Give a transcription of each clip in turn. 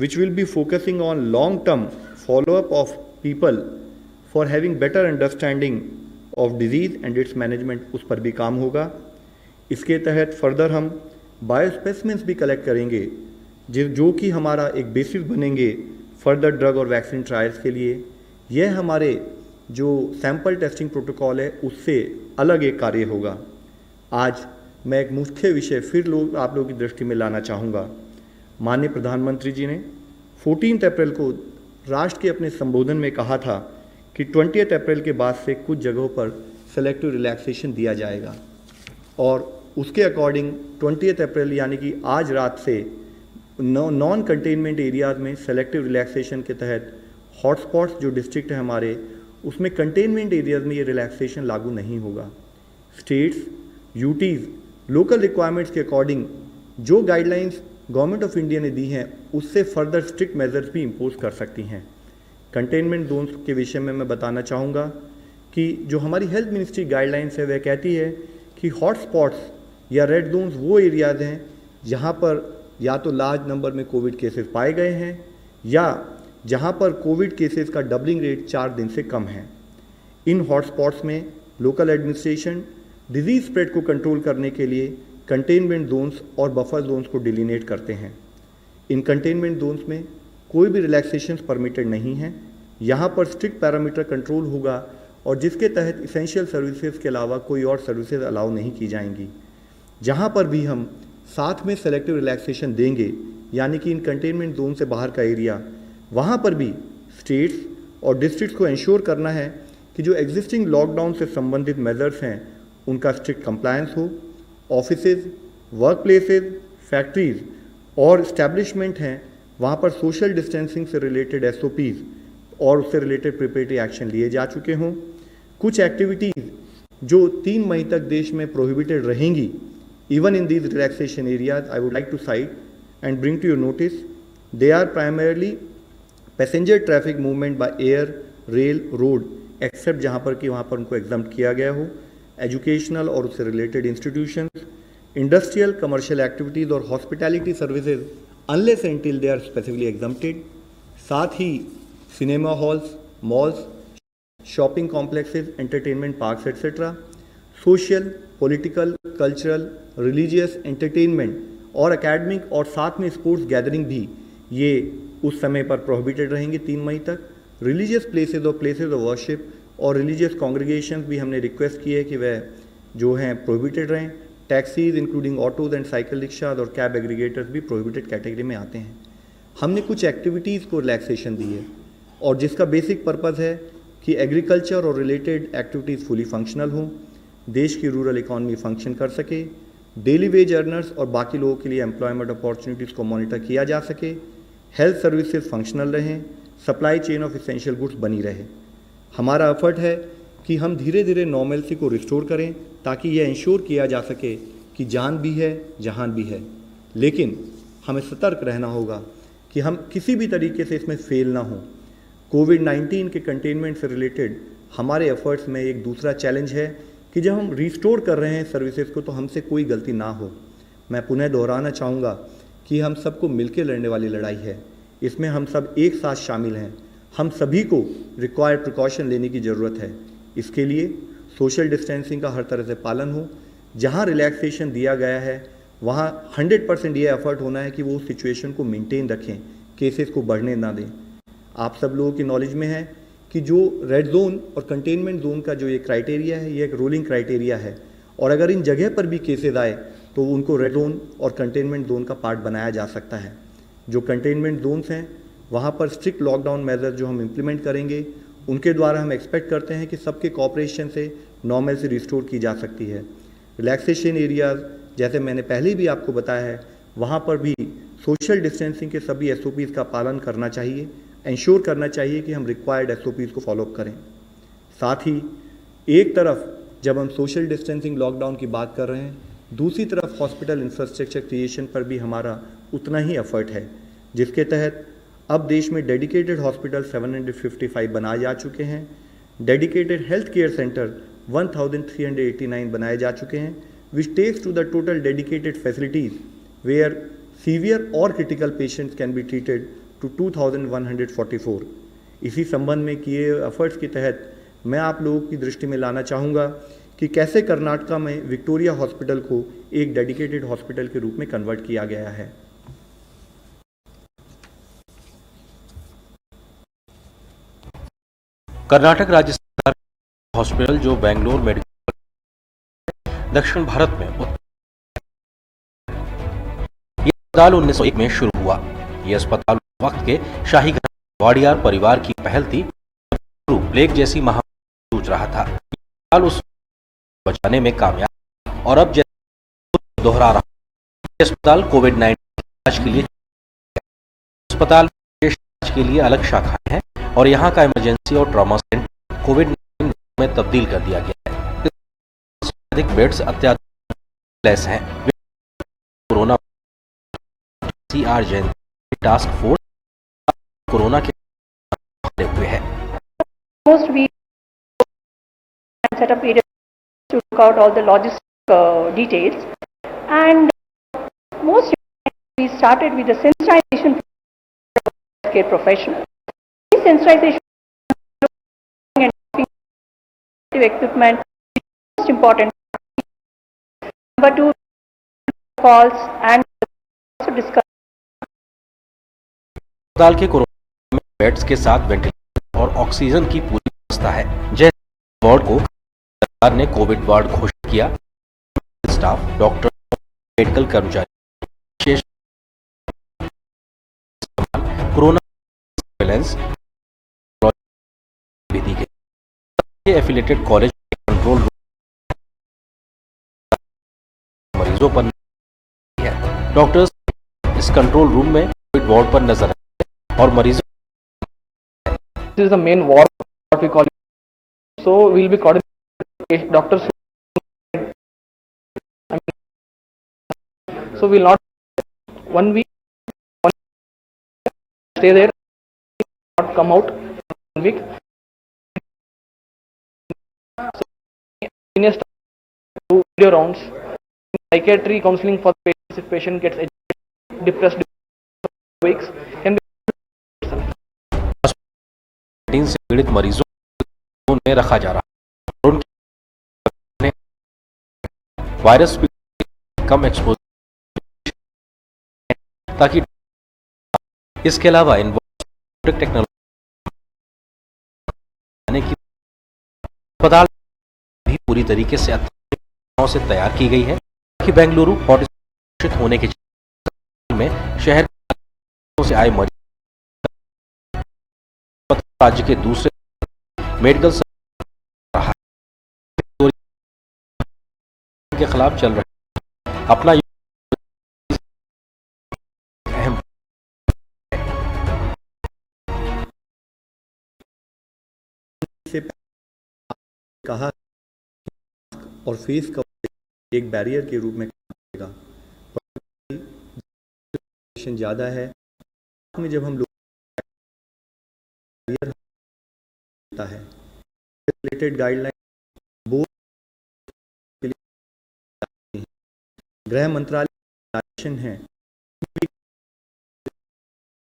which will be focusing on long-term follow-up of people for having better understanding of disease and its management, उस पर भी काम होगा। इसके तहत फर्दर हम बायोस्पेसिमेंस भी कलेक्ट करेंगे जो कि हमारा एक बेसिस बनेंगे फर्दर ड्रग और वैक्सीन ट्रायल्स के लिए। यह हमारे जो सैंपल टेस्टिंग प्रोटोकॉल है उससे अलग एक कार्य होगा। आज मैं एक मुख्य विषय फिर आप लोगों की दृष्टि में लाना चाहूँगा। माननीय प्रधानमंत्री जी ने 14 अप्रैल को राष्ट्र के अपने संबोधन में कहा था कि 20 अप्रैल के बाद से कुछ जगहों पर सेलेक्टिव रिलैक्सेशन दिया जाएगा और उसके अकॉर्डिंग 20 अप्रैल यानी कि आज रात से नॉन कंटेनमेंट एरियाज में सेलेक्टिव रिलैक्सेशन के तहत हॉटस्पॉट्स जो डिस्ट्रिक्ट है हमारे उसमें कंटेनमेंट एरियाज में ये रिलैक्सेशन लागू नहीं होगा। स्टेट्स यूटीज़ लोकल रिक्वायरमेंट्स के अकॉर्डिंग जो गाइडलाइंस गवर्नमेंट ऑफ इंडिया ने दी हैं उससे फर्दर स्ट्रिक्ट मेजर्स भी इम्पोज कर सकती हैं। कंटेनमेंट जोन्स के विषय में मैं बताना चाहूँगा कि जो हमारी हेल्थ मिनिस्ट्री गाइडलाइंस है वह कहती है कि हॉटस्पॉट्स या रेड जोन्स वो एरियाज हैं जहाँ पर या तो लार्ज नंबर में कोविड केसेस पाए गए हैं या जहाँ पर कोविड केसेस का डबलिंग रेट 4 दिन से कम है। इन हॉटस्पॉट्स में लोकल एडमिनिस्ट्रेशन डिजीज स्प्रेड को कंट्रोल करने के लिए कंटेनमेंट जोन्स और बफर जोन्स को डिलिनेट करते हैं। इन कंटेनमेंट जोन्स में कोई भी रिलैक्सेशंस परमिटेड नहीं है। यहाँ पर स्ट्रिक्ट पैरामीटर कंट्रोल होगा और जिसके तहत इसेंशियल सर्विसेज के अलावा कोई और सर्विसेज अलाउ नहीं की जाएंगी। जहाँ पर भी हम साथ में सेलेक्टिव रिलैक्सेशन देंगे यानी कि इन कंटेनमेंट जोन से बाहर का एरिया, वहाँ पर भी स्टेट्स और डिस्ट्रिक्ट्स को इंश्योर करना है कि जो एग्जिस्टिंग लॉकडाउन से संबंधित मेजर्स हैं उनका स्ट्रिक्ट कंप्लायंस हो। ऑफिसेज, वर्क प्लेसेज, फैक्ट्रीज और इस्टेब्लिशमेंट हैं वहाँ पर सोशल डिस्टेंसिंग से रिलेटेड SOPs और उससे रिलेटेड प्रिपरेटरी एक्शन लिए जा चुके हों। कुछ एक्टिविटीज़ जो 3 मई तक देश में प्रोहिबिटेड रहेंगी, even in these relaxation areas, I would like to cite and bring to your notice. They are primarily passenger traffic movement by air, rail, road, except जहाँ पर कि वहाँ पर उनको exempt किया गया हो। एजुकेशनल और उससे related institutions, industrial, commercial activities और hospitality services unless until they are specifically exempted. साथ ही cinema halls, malls, shopping complexes, entertainment parks etcetera, social, political, cultural, religious, entertainment और एकेडमिक और साथ में स्पोर्ट्स गैदरिंग भी ये उस समय पर प्रोहिबिटेड रहेंगे 3 मई तक। रिलीजियस प्लेसेस और प्लेसेस ऑफ वर्शिप और रिलीजियस कॉन्ग्रीगेशंस भी हमने रिक्वेस्ट की है कि वह जो हैं प्रोहिबिटेड रहें। Taxis including autos and cycle rickshaws और कैब एग्रीगेटर्स भी प्रोहिबिटेड कैटेगरी में आते हैं। हमने कुछ एक्टिविटीज़ को रिलैक्सेशन दी है और जिसका बेसिक पर्पज़ है कि एग्रीकल्चर और रिलेटेड एक्टिविटीज़ फुली फंक्शनल हों, देश की रूरल इकॉनमी फंक्शन कर सके, डेली वेज अर्नर्स और बाकी लोगों के लिए एम्प्लॉयमेंट अपॉर्चुनिटीज़ को मॉनिटर किया जा सके, हेल्थ सर्विसेज फंक्शनल रहें, supply chain of essential goods बनी रहे। हमारा एफर्ट है कि हम धीरे धीरे नॉर्मलसी को रिस्टोर करें ताकि यह इंश्योर किया जा सके कि जान भी है जहान भी है। लेकिन हमें सतर्क रहना होगा कि हम किसी भी तरीके से इसमें फेल ना हों। कोविड-19 के कंटेनमेंट से रिलेटेड हमारे एफर्ट्स में एक दूसरा चैलेंज है कि जब हम रिस्टोर कर रहे हैं सर्विसेज को तो हमसे कोई गलती ना हो। मैं पुनः दोहराना चाहूँगा कि हम सबको मिलकर लड़ने वाली लड़ाई है। इसमें हम सब एक साथ शामिल हैं। हम सभी को रिक्वायर्ड प्रिकॉशन लेने की ज़रूरत है। इसके लिए सोशल डिस्टेंसिंग का हर तरह से पालन हो। जहाँ रिलैक्सेशन दिया गया है वहाँ 100% ये एफर्ट होना है कि वो सिचुएशन को मेंटेन रखें, केसेस को बढ़ने ना दें। आप सब लोगों की नॉलेज में है कि जो रेड जोन और कंटेनमेंट जोन का जो ये क्राइटेरिया है ये एक रोलिंग क्राइटेरिया है और अगर इन जगह पर भी केसेस आए तो उनको रेड जोन और कंटेनमेंट जोन का पार्ट बनाया जा सकता है। जो कंटेनमेंट जोन्स हैं वहाँ पर स्ट्रिक्ट लॉकडाउन मेजर जो हम इम्प्लीमेंट करेंगे उनके द्वारा हम एक्सपेक्ट करते हैं कि सबके कोऑपरेशन से नॉर्मल से रिस्टोर की जा सकती है। रिलैक्सेशन एरियाज जैसे मैंने पहले भी आपको बताया है वहाँ पर भी सोशल डिस्टेंसिंग के सभी SOPs का पालन करना चाहिए, इंश्योर करना चाहिए कि हम रिक्वायर्ड SOPs को फॉलोअप करें। साथ ही एक तरफ जब हम सोशल डिस्टेंसिंग लॉकडाउन की बात कर रहे हैं, दूसरी तरफ हॉस्पिटल इंफ्रास्ट्रक्चर क्रिएशन पर भी हमारा उतना ही एफर्ट है, जिसके तहत अब देश में डेडिकेटेड हॉस्पिटल 755 बनाए जा चुके हैं। डेडिकेटेड हेल्थ केयर सेंटर 1389 बनाए जा चुके हैं, which takes to the total dedicated facilities where severe और critical patients can be treated to 2144। इसी संबंध में किए एफर्ट्स के तहत मैं आप लोगों की दृष्टि में लाना चाहूँगा कि कैसे कर्नाटका में विक्टोरिया हॉस्पिटल को एक डेडिकेटेड हॉस्पिटल के रूप में कन्वर्ट किया गया है। कर्नाटक राज्य सरकार हॉस्पिटल जो बेंगलोर मेडिकल दक्षिण भारत में यह अस्पताल 1901 में शुरू हुआ। यह अस्पताल वक्त के शाही वाडियार परिवार की पहल थी। प्लेग जैसी महामारी जूझ रहा था। अस्पताल उस बचाने में कामयाब और अब दोहरा रहा। अस्पताल कोविड-19 इलाज के लिए अस्पताल के लिए अलग शाखाएं हैं और यहाँ का इमरजेंसी और ट्रॉमा सेंटर कोविड-19 में तब्दील कर दिया गया है। अधिक बेड्स अत्याधुनिक लेस हैं। Corona CR Jain task force corona के हुए हैं। Most we set up areas to look out all the logistic details, and most we started with the sensitization of care professional. This sensitization and equipment is most important. Number two, calls and also discuss. अस्पताल के corona में beds के साथ ventilator और oxygen की पूरी व्यवस्था है। जैसे वार्ड को सरकार ने कोविड वार्ड घोषित किया। स्टाफ, डॉक्टर, मेडिकल कर्मचारी विशेष कोरोना सर्वेलेंस भी दी गई। एफिलिएटेड कॉलेज कंट्रोल रूम मरीजों पर है। डॉक्टर्स इस कंट्रोल रूम में कोविड वार्ड पर नजर और मरीजों This is the main ward, what we call it. So we will be coordinating doctors. So we will not 1 week stay there, not come out 1 week. So senior staff do video rounds, psychiatry counseling for patients if patient gets depressed weeks can be से पीड़ित मरीजों में रखा जा रहा है। उनके virus कम exposure ताकि इसके अलावा टेक्नोलॉजी की अस्पताल भी पूरी तरीके से से तैयार की गई है कि बेंगलुरु हॉटस्पॉट होने के में शहर से आए मरीज राज्य के दूसरे मेडिकल के खिलाफ चल रहे अपना अहम से कहा और फेस कवर एक बैरियर के रूप में काम करेगा। ज़्यादा है में जब हम लोग है रिलेटेड गाइडलाइन बोर्ड के लिए गृह मंत्रालय है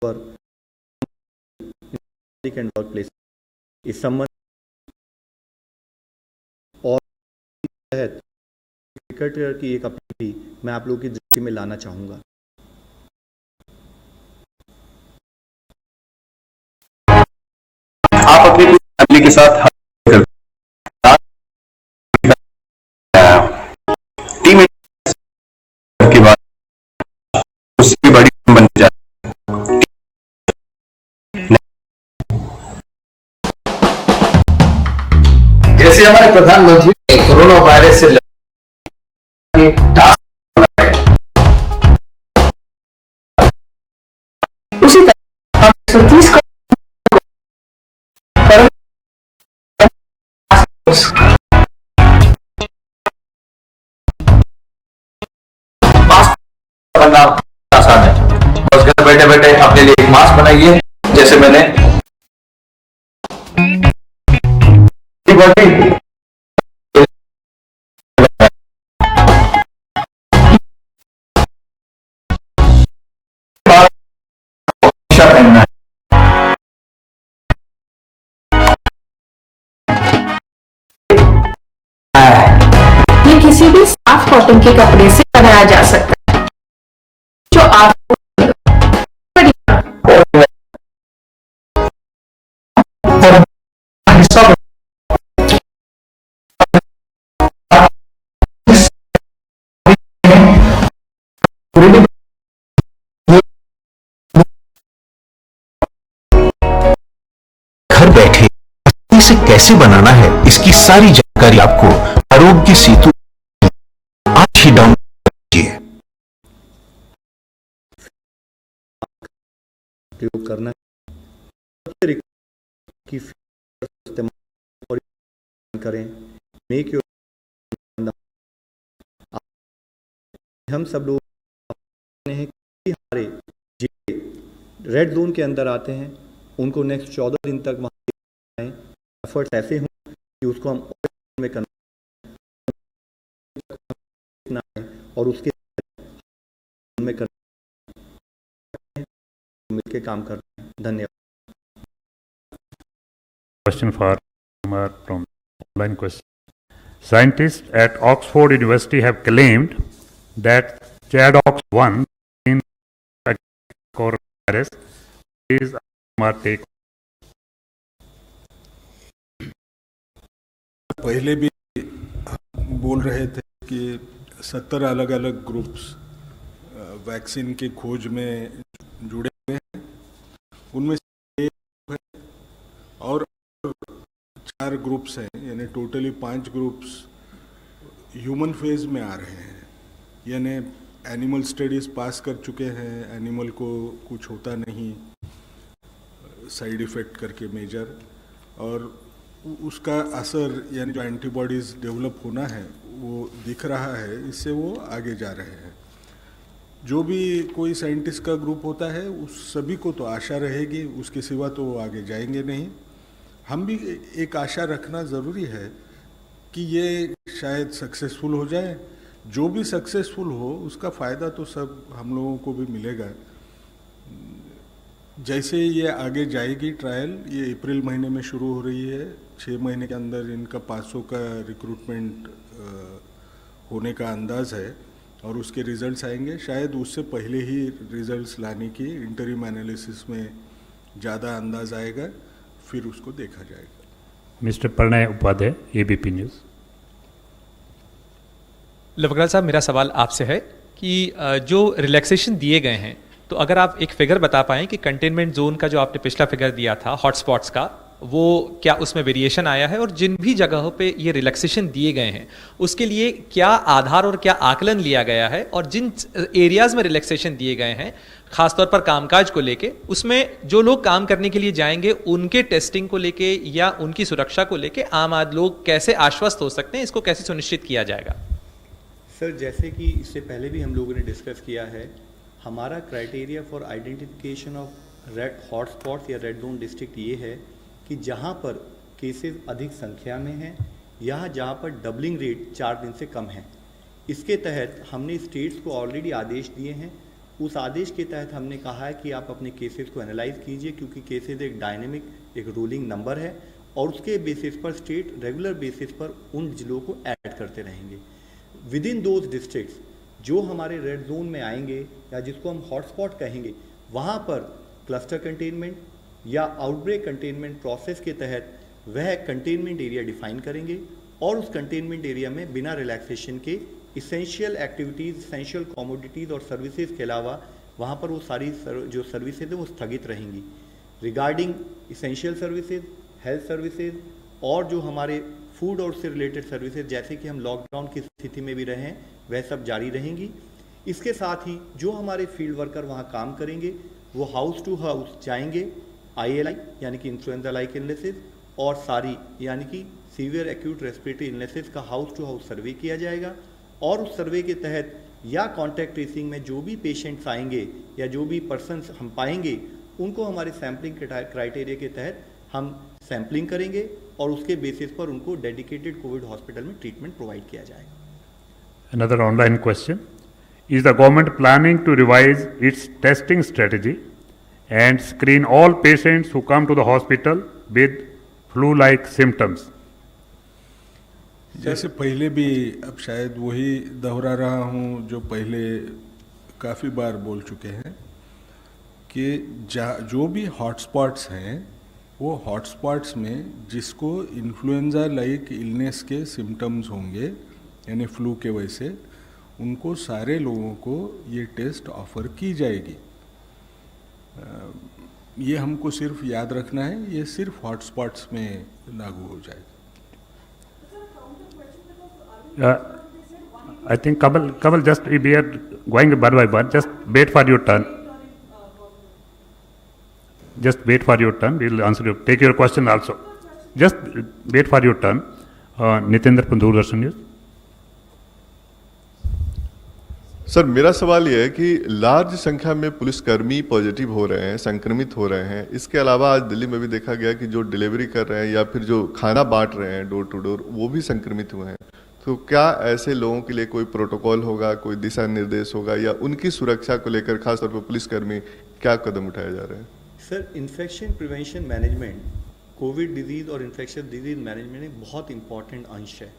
और एंड वर्क प्लेस इस संबंध और सेक्रेटरी की एक अपील भी मैं आप लोगों की दृष्टि में लाना चाहूँगा। आप अपनी फैमिली के साथ टीम के बाद उसकी बड़ी बन जाती जैसे हमारे प्रधानमंत्री ने कोरोना वायरस से उसी तरह 130 बनना आसान है। बस घर बैठे बैठे अपने लिए एक मास्क बनाइए जैसे मैंने पहनना है। कॉटन के कपड़े से बनाया जा सकता है जो आपको घर बैठे इसे कैसे बनाना है, इसकी सारी जानकारी आपको आरोग्य सेतु आज ही डाउनलोड कीजिए। प्रयोग करना की इस्तेमाल और करें। मेक योर, हम सब लोग हैं कि हमारे जो रेड जोन के अंदर आते हैं उनको नेक्स्ट 14 दिन तक वहाँ एफर्ट्स ऐसे हों कि उसको हम में करना है और उसके में करना मिलकर काम करना है। धन्यवाद। Question for Kumar from online question. Scientists at Oxford University have claimed that ChAdOx1 in coronavirus is Kumar take. पहले भी बोल रहे थे कि 70 अलग अलग ग्रुप्स वैक्सीन की खोज में जुड़े हुए हैं, उनमें से एक है और 4 ग्रुप्स हैं, यानी टोटली 5 ग्रुप्स ह्यूमन फेज में आ रहे हैं, यानी एनिमल स्टडीज़ पास कर चुके हैं, एनिमल को कुछ होता नहीं साइड इफ़ेक्ट करके मेजर, और उसका असर यानी जो एंटीबॉडीज़ डेवलप होना है वो दिख रहा है, इससे वो आगे जा रहे हैं। जो भी कोई साइंटिस्ट का ग्रुप होता है उस सभी को तो आशा रहेगी, उसके सिवा तो वो आगे जाएंगे नहीं। हम भी एक आशा रखना ज़रूरी है कि ये शायद सक्सेसफुल हो जाए। जो भी सक्सेसफुल हो उसका फ़ायदा तो सब हम लोगों को भी मिलेगा। जैसे ये आगे जाएगी ट्रायल, ये अप्रैल महीने में शुरू हो रही है, 6 महीने के अंदर इनका 500 का रिक्रूटमेंट होने का अंदाज़ है और उसके रिज़ल्ट्स आएंगे। शायद उससे पहले ही रिज़ल्ट्स लाने की इंटरिम एनालिसिस में ज़्यादा अंदाज़ आएगा, फिर उसको देखा जाएगा। Mister Pranay Upadhyay, ABP news. लवकराल साहब, मेरा सवाल आपसे है कि जो रिलैक्सेशन दिए गए हैं, तो अगर आप एक फिगर बता पाएं कि कंटेनमेंट जोन का जो आपने पिछला फिगर दिया था हॉटस्पॉट्स का, वो क्या उसमें वेरिएशन आया है, और जिन भी जगहों पे ये रिलैक्सेशन दिए गए हैं उसके लिए क्या आधार और क्या आकलन लिया गया है, और जिन एरियाज में रिलैक्सेशन दिए गए हैं खासतौर पर कामकाज को लेके, उसमें जो लोग काम करने के लिए जाएंगे उनके टेस्टिंग को लेके या उनकी सुरक्षा को लेके आम आदमी लोग कैसे आश्वस्त हो सकते हैं, इसको कैसे सुनिश्चित किया जाएगा? सर, जैसे कि इससे पहले भी हम लोगों ने डिस्कस किया है, हमारा criteria for identification of red hotspots या रेड जोन डिस्ट्रिक्ट ये है कि जहाँ पर केसेस अधिक संख्या में हैं या जहाँ पर डबलिंग रेट 4 दिन से कम है। इसके तहत हमने स्टेट्स को ऑलरेडी आदेश दिए हैं। उस आदेश के तहत हमने कहा है कि आप अपने केसेस को एनालाइज कीजिए, क्योंकि केसेस एक डायनेमिक एक रोलिंग नंबर है और उसके बेसिस पर स्टेट रेगुलर बेसिस पर उन जिलों को ऐड करते रहेंगे। विद इन दोज डिस्ट्रिक्ट्स जो हमारे रेड जोन में आएंगे या जिसको हम हॉटस्पॉट कहेंगे, वहाँ पर क्लस्टर कंटेनमेंट या आउटब्रेक कंटेनमेंट प्रोसेस के तहत वह कंटेनमेंट एरिया डिफाइन करेंगे और उस कंटेनमेंट एरिया में बिना रिलैक्सेशन के इसेंशियल एक्टिविटीज़, इसेंशियल कमोडिटीज़ और सर्विसेज के अलावा वहाँ पर वो सारी जो सर्विसेज है वो स्थगित रहेंगी। Regarding essential services, health services और जो हमारे फूड और उससे रिलेटेड सर्विसेज, जैसे कि हम लॉकडाउन की स्थिति में भी रहे हैं, वह सब जारी रहेंगी। इसके साथ ही जो हमारे फील्ड वर्कर वहाँ काम करेंगे वो हाउस टू हाउस जाएंगे, ILI यानी कि इन्फ्लुएंजा लाइक इलनेसेस और सारी यानी कि सीवियर एक्यूट रेस्पिरेटरी इलनेसेस का हाउस टू हाउस सर्वे किया जाएगा और उस सर्वे के तहत या कॉन्टैक्ट ट्रेसिंग में जो भी पेशेंट्स आएंगे या जो भी पर्सन्स हम पाएंगे उनको हमारे सैम्पलिंग क्राइटेरिया के तहत हम सैम्पलिंग करेंगे और उसके बेसिस पर उनको डेडिकेटेड कोविड हॉस्पिटल में ट्रीटमेंट प्रोवाइड किया जाएगा। Another online question. Is the government planning to revise its testing strategy and screen all patients who come to the hospital with flu-like symptoms? जैसे पहले भी, अब शायद वही दोहरा रहा हूँ जो पहले काफ़ी बार बोल चुके हैं कि जो भी हॉटस्पॉट्स हैं वो हॉटस्पॉट्स में जिसको इन्फ्लुएंजा लाइक इलनेस के सिम्टम्स होंगे यानी फ्लू के वजह, उनको सारे लोगों को ये टेस्ट ऑफर की जाएगी। ये हमको सिर्फ याद रखना है, ये सिर्फ हॉटस्पॉट्स में लागू हो जाएगा। I think Kamal, just we are going one by one. Just wait for your turn. Just wait for your turn. We will answer you. Take your question also. Just wait for your turn. Nitendra from Doordarshan News. Sir, मेरा सवाल यह है कि large संख्या में पुलिसकर्मी positive हो रहे हैं, संक्रमित हो रहे हैं। इसके अलावा आज दिल्ली में भी देखा गया कि जो डिलीवरी कर रहे हैं या फिर जो खाना बांट रहे हैं डोर टू डोर, वो भी संक्रमित हुए हैं। तो क्या ऐसे लोगों के लिए कोई प्रोटोकॉल होगा, कोई दिशा निर्देश होगा, या उनकी सुरक्षा को लेकर खासतौर पर पुलिसकर्मी क्या कदम उठाए जा रहे हैं? Sir, infection prevention management, Covid disease और इन्फेक्शन डिजीज़ मैनेजमेंट एक बहुत इंपॉर्टेंट अंश है।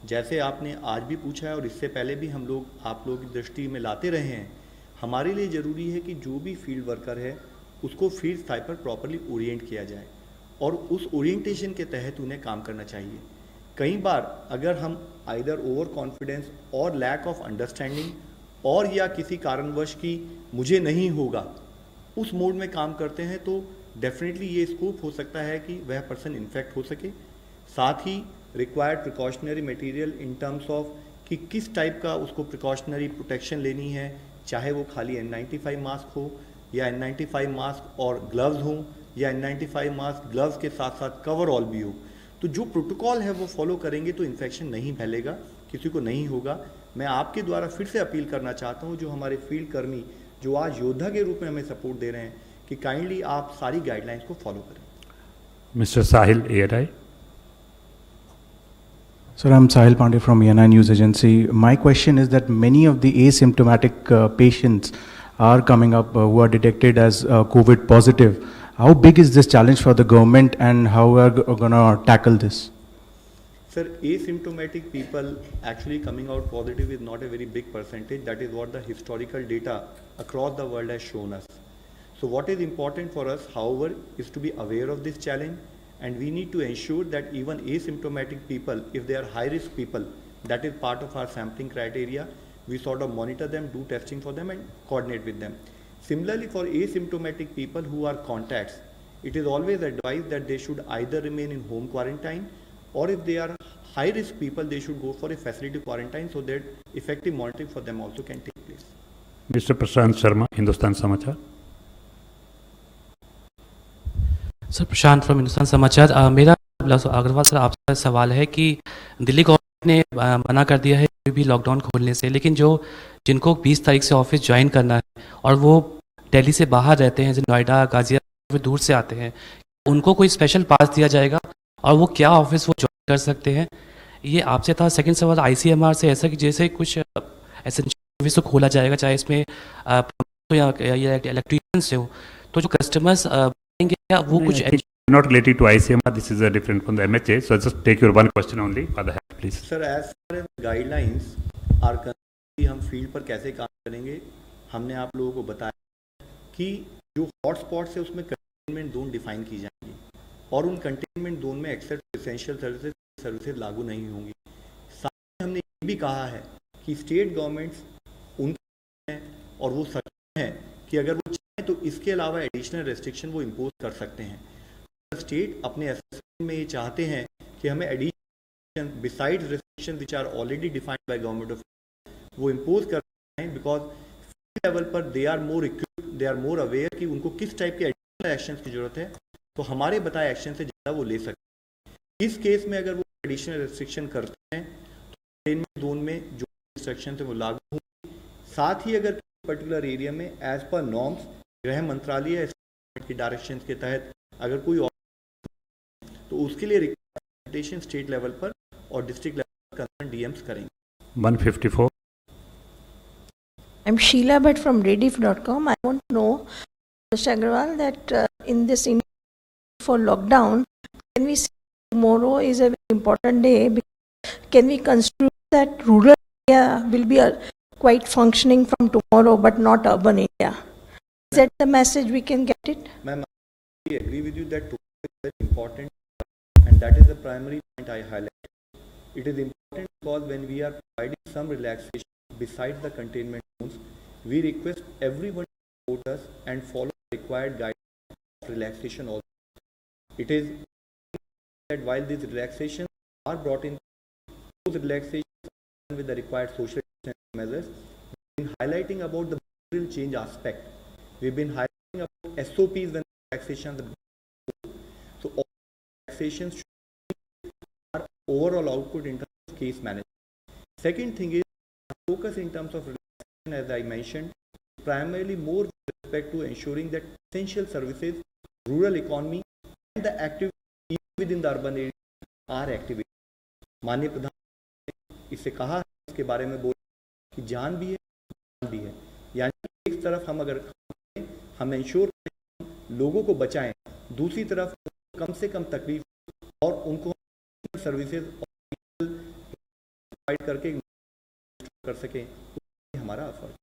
जैसे आपने आज भी पूछा है और इससे पहले भी हम लोग आप लोगों की दृष्टि में लाते रहे हैं, हमारे लिए ज़रूरी है कि जो भी फील्ड वर्कर है उसको फील्ड साइड पर प्रॉपरली ओरिएंट किया जाए और उस ओरिएंटेशन के तहत उन्हें काम करना चाहिए। कई बार अगर हम आइदर ओवर कॉन्फिडेंस और लैक ऑफ अंडरस्टैंडिंग और या किसी कारणवश की मुझे नहीं होगा उस मोड में काम करते हैं, तो डेफिनेटली ये स्कोप हो सकता है कि वह पर्सन इन्फेक्ट हो सके। साथ ही required precautionary material in terms of कि किस टाइप का उसको प्रिकॉशनरी प्रोटेक्शन लेनी है, चाहे वो खाली N95 मास्क हो या N95 मास्क और ग्लव्स हों या N95 मास्क ग्लव्स के साथ साथ कवरऑल भी हो। तो जो प्रोटोकॉल है वो फॉलो करेंगे तो इन्फेक्शन नहीं फैलेगा, किसी को नहीं होगा। मैं आपके द्वारा फिर से अपील करना चाहता हूँ, जो हमारे फील्ड कर्मी जो आज योद्धा के रूप में हमें सपोर्ट दे रहे हैं, कि काइंडली आप सारी गाइडलाइंस को फॉलो करें। Mr. Sahil, ANI. Sir, I'm Sahil Pandey from ANI News Agency. My question is that many of the asymptomatic patients are coming up who are detected as COVID positive. How big is this challenge for the government and how we are going to tackle this? Sir, asymptomatic people actually coming out positive is not a very big percentage. That is what the historical data across the world has shown us. So what is important for us, however, is to be aware of this challenge, and we need to ensure that even asymptomatic people, if they are high-risk people, that is part of our sampling criteria, we sort of monitor them, do testing for them and coordinate with them. Similarly, for asymptomatic people who are contacts, it is always advised that they should either remain in home quarantine, or if they are high-risk people, they should go for a facility quarantine so that effective monitoring for them also can take place. Mr. Prashant Sharma, Hindustan Samachar. Sir, Prashant from Hindustan समाचार। मेरा Agarwal sir आपसे सवाल है कि Delhi government ने मना कर दिया है कोई भी लॉकडाउन खोलने से, लेकिन जिनको 20 तारीख से ऑफिस ज्वाइन करना है और वो दिल्ली से बाहर रहते हैं, जैसे नोएडा, गाजियाबाद, दूर से आते हैं, उनको कोई स्पेशल पास दिया जाएगा और वो क्या ऑफिस वो ज्वाइन कर सकते हैं? ये आपसे था। सेकंड सवाल ICMR से, ऐसा कि जैसे कुछ एसेंशियल ऑफिस को खोला जाएगा, चाहे इसमें या इलेक्ट्रीशियन से हो, तो जो कस्टमर्स वो कुछ not related to ICMR, this is a different from the MHA, so just take your one question only for the help, please. Sir, as far as guidelines are concerned, हम field पर कैसे काम करेंगे, हमने आप लोगों को बताया कि जो हॉटस्पॉट्स है उसमें कंटेनमेंट जोन डिफाइन की जाएंगी और उन कंटेनमेंट जोन में एक्सेप्ट एसेंशियल सर्विसेज लागू नहीं होंगी। साथ ही हमने ये भी कहा है कि स्टेट गवर्नमेंट्स उनके हैं और वो सक्षम हैं कि अगर वो चाहें तो इसके अलावा एडिशनल रेस्ट्रिक्शन वो इम्पोज कर सकते हैं। स्टेट अपने असेसमेंट में ये चाहते हैं कि हमें additional beside restriction which are already defined by government of वो इम्पोज कर रहे हैं, बिकॉज फील्ड लेवल पर they are more equipped, they are more aware कि उनको किस टाइप के एडिशनल एक्शन की जरूरत है, तो हमारे बताए एक्शन से ज़्यादा वो ले सकते हैं। इस केस में अगर वो एडिशनल रेस्ट्रिक्शन करते हैं तो कंटेनमेंट जोन में जो रेस्ट्रिक्शन थे वो लागू होंगी। साथ ही अगर पर्टिकुलर एरिया में एज पर नॉर्म्स गृह मंत्रालय की डायरेक्शन के तहत अगर कोई तो उसके लिए रिकमेंडेशन स्टेट लेवल पर और डिस्ट्रिक्ट लेवल पर कंसर्न DMs करेंगे। 154. I'm Sheila Bhatt from Rediff.com. I want to know, Mr. Agarwal, that in this for lockdown, can we say tomorrow is a very important day because can we construe that rural area will be quite functioning from tomorrow, but not urban area? Is that the message we can get it? Ma'am, I agree with you that tourism is very important, and that is the primary point I highlight. It is important because when we are providing some relaxation besides the containment zones, we request everyone to support us and follow the required guidelines of relaxation also. It is that while these relaxations are brought in, those relaxations are with the required social distancing measures. We've been highlighting about the behavioral change aspect. We've been highlighting about SOPs when relaxations are. So all relaxations should our overall output in terms of case management. Second thing is focus in terms of relaxation, as I mentioned, primarily more with respect to ensuring that essential services, rural economy, and the activities within the urban area are activities. माननीय प्रधानमंत्री ने इससे कहा है, इसके बारे में बोला कि जान भी है, जान भी है, यानी एक तरफ हम अगर हम इंश्योर करें लोगों को बचाएं, दूसरी तरफ कम से कम तकलीफ और उनको सर्विसेज प्रोवाइड करके कर सकें, हमारा एफर्ट।